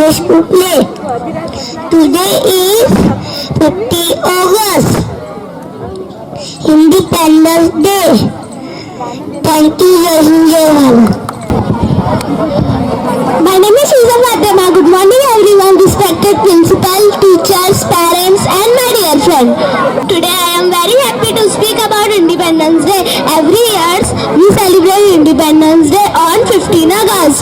English play. Today is 50 August, Independence Day. Thank you, Jai. My name is Shiza Fatima. Good morning, everyone, respected principal, teachers, parents, and my dear friend. Today, I am very happy to speak about Independence Day. Every year, we celebrate Independence Day on 15 August.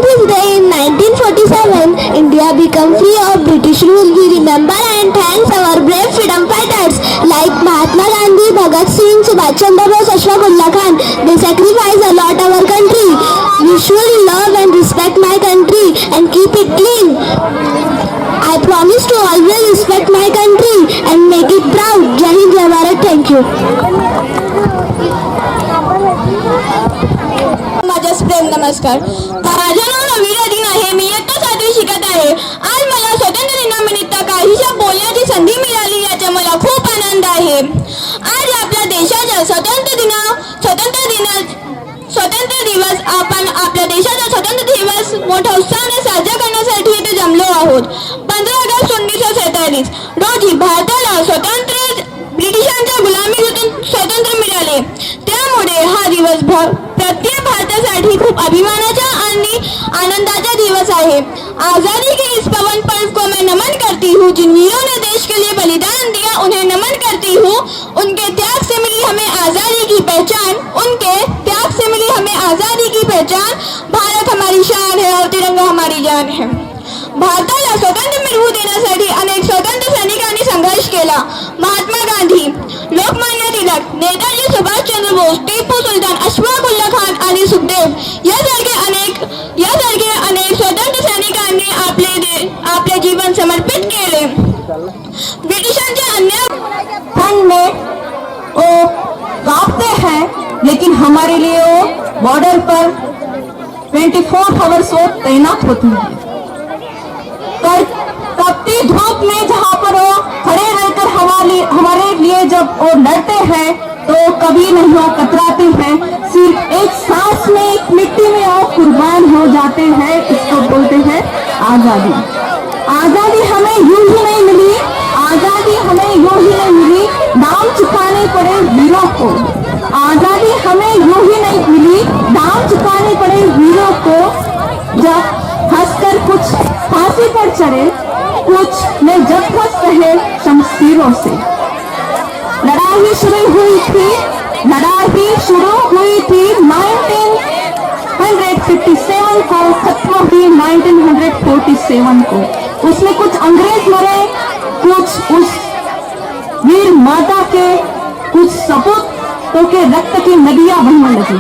This day in 1947, India became free of British rule. We remember and thank our brave freedom fighters like Mahatma Gandhi, Bhagat Singh, Subhash Chandra Bose, Ashfaq-Ullah Khan. They sacrificed a lot our country. We should love and respect my country and keep it clean. I promise to always respect my country and make it proud. Jai Hind, Jai Bharat. Thank you. माझ्याच प्रेम नमस्कार. माझं नाव नवीन दिन आहे. मी इयत्ता 7वी शिकत आहे. आज मला स्वातंत्र्य दिनानिमित्त काहीशा बोलण्याची संधी मिळाली याचा मला खूप आनंद आहे. आज आपल्या देशाचा स्वातंत्र्य दिवस आपण आपल्या देशाचा स्वातंत्र्य दिवस मोठ्या उत्साहाने साजरा करण्यासाठी इथे जमलो आहोत. 15 ऑगस्ट 1947 रोजी भारताला ब्रिटिशांच्या गुलामीतून स्वातंत्र्य मिळाले. त्यामुळे हा दिवस प्रत्येक भारतासाठी खूप अभिमानाचा आणि आनंदाचा दिवस आहे. आजादी के इस पावन पर्व को मैं नमन करती हूँ. जिन वीरों ने देश के लिए बलिदान दिया उन्हें नमन करती हूँ. उनके त्याग से मिली हमें आजादी की पहचान. भारत हमारी शान है और तिरंगा हमारी जान है. भारताला स्वातंत्र्य मिळवून देण्यासाठी अनेक स्वातंत्र्य सैनिकांनी संघर्ष केला. महात्मा गांधी, लोकमान्य टिळक, नेताजी सुभाषचंद्र बोस, टिपू सुलतान, अशफाक-उल्ला खान आणि सुखदेव यासारखे अनेक स्वातंत्र्य सैनिकांनी आपले जीवन समर्पित केले. ब्रिटिशांच्या अन्याय ठंड में वो कांपते हैं, लेकिन हमारे लिए वो बॉर्डर पर 24 आवर्स वो तैनात होती है. तपती धूप में जहाँ पर वो खड़े रहकर हमारे लिए जब वो लड़ते हैं तो कभी नहीं वो कतराते हैं. सिर्फ एक सांस में, एक मिट्टी में वो कुर्बान हो जाते हैं. इसको बोलते हैं आजादी. आजादी हमें यूं ही नहीं मिली. आजादी हमें यूं ही नहीं मिली. दाम चुकाने पड़े वीरों को. आजादी हमें यूं ही नहीं मिली. दाम चुकाने पड़े वीरों को. जब हंसकर कुछ फांसी पर चढ़े, कुछ में जब फंस रहे शमशीरों से. लड़ाई शुरू हुई थी 1957 को, खत्म हुई 1947 को. उसमें कुछ अंग्रेज मरे, कुछ उस वीर माता के, कुछ सपूतों के रक्त की नदियां बहने लगी.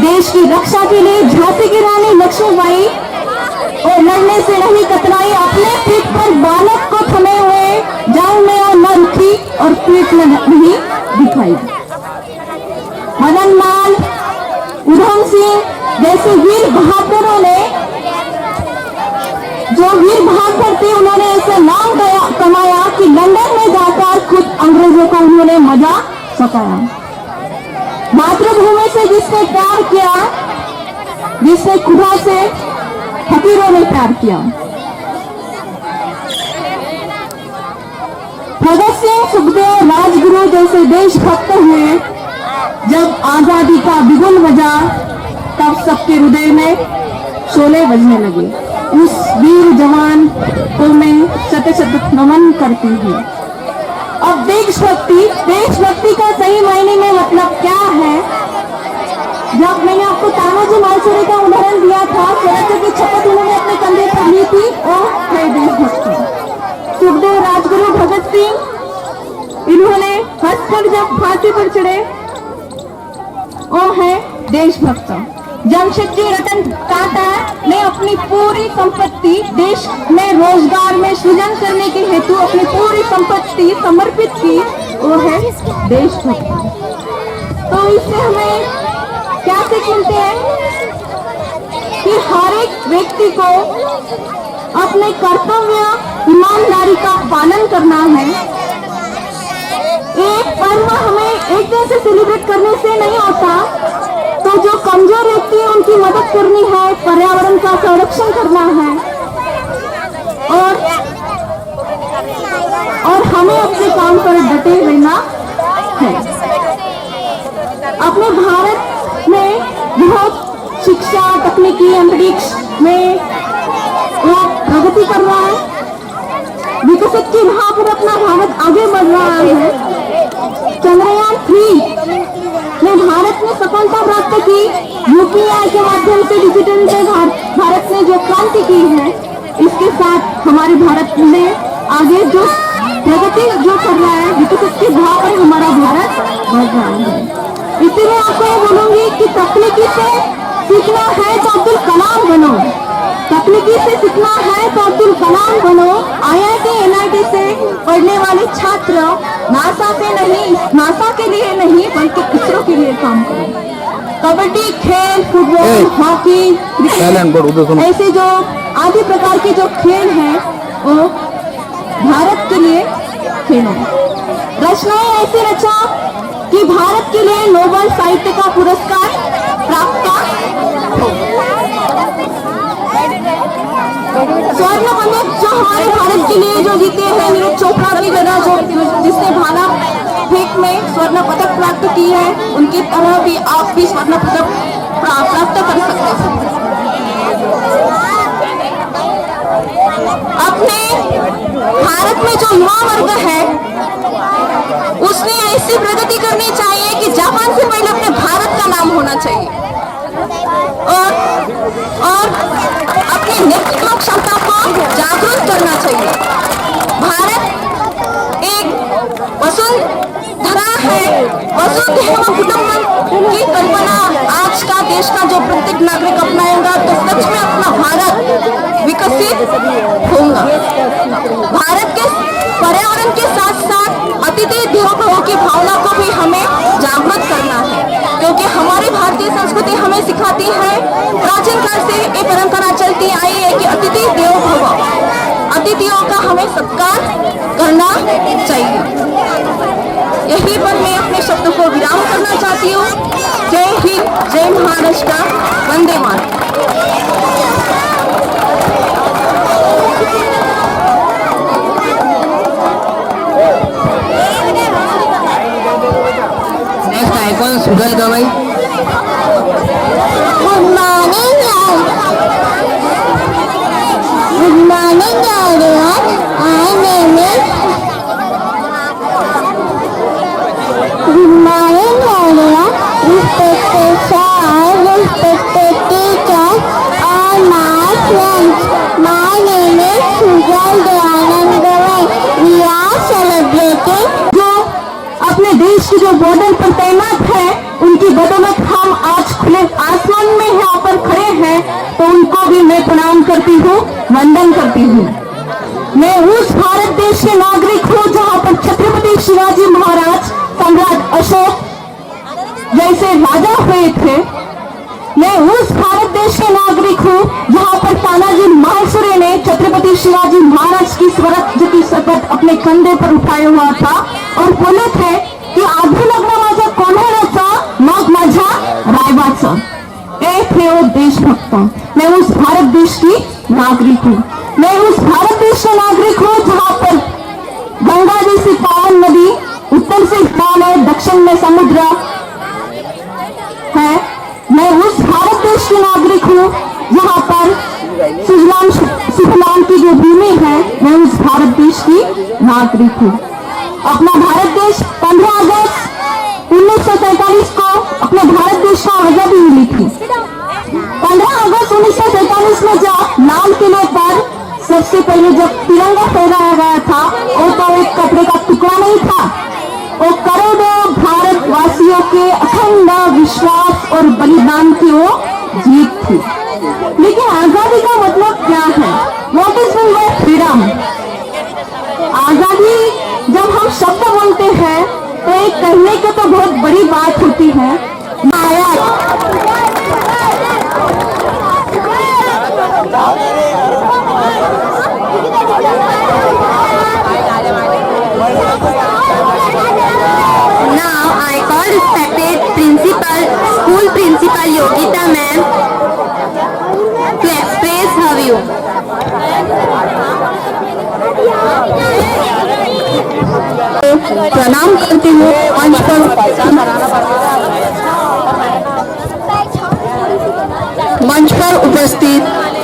देश की रक्षा के लिए झांसी की रानी लक्ष्मीबाई और लड़ने से नहीं कतराई. अपने पीठ पर बालक को थमे हुए जंग में और न रुकी और पीठ में नहीं दिखाई. मदन लाल, उधम सिंह जैसे वीर बहादुरों ने, जो वीर बहादुर थे, उन्होंने ऐसा नाम कमाया कि लंदन में जाकर खुद अंग्रेजों को उन्होंने मजा सकाया. मातृभूमि से जिसने प्यार किया, जिसने खुदा से फकीरों ने प्यार किया. भगत सिंह, सुखदेव, राजगुरु जैसे देशभक्त हुए. जब आजादी का बिगुल बजा तब सबके हृदय में शोले बजने लगे. उस वीर जवान को मैं शत नमन करती हूँ. अब देशभक्ति का सही मायने में मतलब क्या है? जब मैंने आपको तानाजी मालुसरे का उदाहरण दिया था, स्वराज्य की शपथ उन्होंने अपने कंधे पर ली थी और है देशभक्ति. सुखदेव, राजगुरु, भगत सिंह, इन्होंने हंसकर जब फांसी पर चढ़े, वो है देशभक्त. जमशेदजी रतन टाटा ने अपनी पूरी संपत्ति देश में रोजगार में सृजन करने के हेतु अपनी पूरी संपत्ति समर्पित की. वो है देशभक्ति. तो इससे हमें क्या सीख मिलते हैं कि हर एक व्यक्ति को अपने कर्तव्य, ईमानदारी का पालन करना है. एक पर्व हमें एक दिन से सेलिब्रेट करने से नहीं होता. तो जो कमजोर व्यक्ति है उनकी मदद करनी है, पर्यावरण का संरक्षण करना है और हमें अपने काम पर डटे रहना है। अपने भारत में बहुत शिक्षा, तकनीकी, अंतरिक्ष में वो प्रगति कर रहा है, विकसित की राह पर अपना भारत आगे बढ़ रहा है। चंद्रयान 3 ने भारत ने सफलता प्राप्त की। यूपीआई के माध्यम से डिजिटल में भारत ने जो क्रांति की है, इसके साथ हमारे भारत ने आगे जो प्रगति जो कर रहा है, विकसित की राह पर हमारा भारत बढ़ रहा है। इसीलिए आपको ये बोलूंगी कि तकनीकी से सीखना है तो अब्दुल कलाम बनो, तकनीकी से सीखना है तो अब्दुल कलाम बनो। आईआईटी, एनआईटी से पढ़ने वाले छात्र नासा के लिए नहीं बल्कि इसरो के लिए काम करें। कबड्डी खेल, फुटबॉल, हॉकी, क्रिकेट, ऐसे जो आदि प्रकार के जो खेल हैं वो भारत के लिए खेलो। रचनाएं ऐसी रचा कि भारत के लिए नोबेल साहित्य का पुरस्कार प्राप्त स्वर्ण पदक जो हमारे भारत के लिए जो जीते हैं, नीरज चोपड़ा की जगह जो जिसने भाला फेंक में स्वर्ण पदक प्राप्त की है, उनकी तरह भी आप भी स्वर्ण पदक प्राप्त कर सकते हैं। अपने भारत में जो युवा वर्ग है उसने ऐसी प्रगति करनी चाहिए कि जापान से पहले अपने भारत का नाम होना चाहिए और अपनी नेतृत्व क्षमता को जागरूक करना चाहिए। भारत एक वसुंधरा है, वसुधैव कुटुंबकम की कल्पना आज का देश का जो प्रत्येक नागरिक अपनाएगा तो सच में अपना भारत विकसित होगा। भारत के पर्यावरण के साथ साथ अतिथि देवो भव की भावना को भी हमें जागृत करना है, क्योंकि हमारी भारतीय संस्कृति हमें सिखाती है, प्राचीन काल से ये परंपरा चलती आई है कि अतिथि देवो भव, अतिथियों का हमें सत्कार करना चाहिए। यही पर मैं अपने शब्द को विराम करना चाहती हूँ। जय हिंद, जय महाराष्ट्र, वंदे मातरम। नेक्स्ट आइकॉन सुगल गवाई। Good morning, everyone. My name is. Good morning, everyone. Respected sir, respected teachers, all my friends. My name is Sujal Dayanand Gawai. We are celebrating. जो अपने देश के जो बॉर्डर पर तैनात है, उनकी बदौलत हम आज खुले आसमान में यहाँ पर खड़े हैं, तो उनको भी मैं प्रणाम करती हूँ, वंदन करती हूँ। मैं उस भारत देश के नागरिक हूँ जहाँ पर छत्रपति शिवाजी महाराज, सम्राट अशोक जैसे राजा हुए थे। मैं उस भारत देश के नागरिक हूँ जहाँ पर तानाजी मालसुरे ने छत्रपति शिवाजी महाराज की स्वराज्य की शपथ अपने कंधे पर उठाया हुआ था और बोले थे की आधी लग्न माझ्या कोल्हाड्याचा, मग माझ्या रायबाचा। ये थे वो देशभक्त। मैं उस भारत देश की नागरिक हूँ। मैं उस भारत देश का नागरिक हूँ जहाँ पर गंगा जैसी पावन नदी, उत्तर से हिमालय, दक्षिण में समुद्र है। मैं उस भारत देश की नागरिक हूँ जहाँ पर सुजलाम की जो भूमि है, मैं उस भारत देश की नागरिक हूँ। अपना भारत देश 15 अगस्त 1947 को अपने भारत देश को आजादी मिली थी। 15 अगस्त 1947 में जब लाल किले पर सबसे पहले जब तिरंगा फहराया गया था, वो तो एक कपड़े का टुकड़ा नहीं था, वो करोड़ों भारतवासियों के अखंड विश्वास और बलिदान की वो जीत थी। लेकिन आजादी का मतलब क्या है? What is mean by freedom? आजादी जब हम शब्द बोलते हैं तो एक कहने की तो बहुत बड़ी बात होती है। Now I call respected principal, School Principal Yogita ma'am, praise have you. प्रणाम करते हुए मंच पर उपस्थित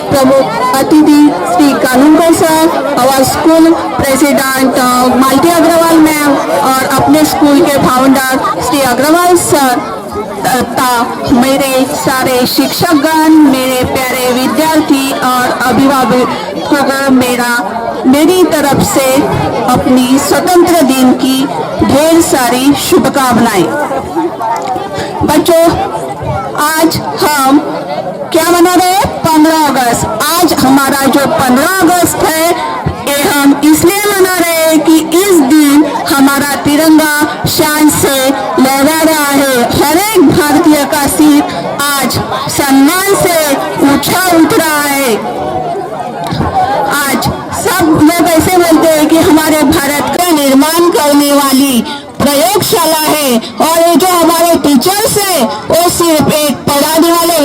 प्रमुख अतिथि श्री कानूनकर सर, और स्कूल प्रेसिडेंट मालती अग्रवाल मैम और अपने स्कूल के फाउंडर श्री अग्रवाल सर तथा मेरे सारे शिक्षकगण, मेरे प्यारे विद्यार्थी और अभिभावकों, मेरी तरफ से अपनी स्वतंत्र दिन की ढेर सारी शुभकामनाएं। बच्चों, आज हम क्या मना रहे हैं? 15 अगस्त। आज हमारा जो 15 अगस्त है, ये हम इसलिए मना रहे हैं कि इस दिन हमारा तिरंगा शान से लहरा रहा है। हर एक भारतीय का सिर आज सम्मान से ऊंचा उठ रहा है। आज सब लोग ऐसे बोलते हैं कि हमारे भारत का निर्माण करने वाली प्रयोगशाला है, और ये जो हमारे टीचर्स है वो सिर्फ एक पढ़ाने वाले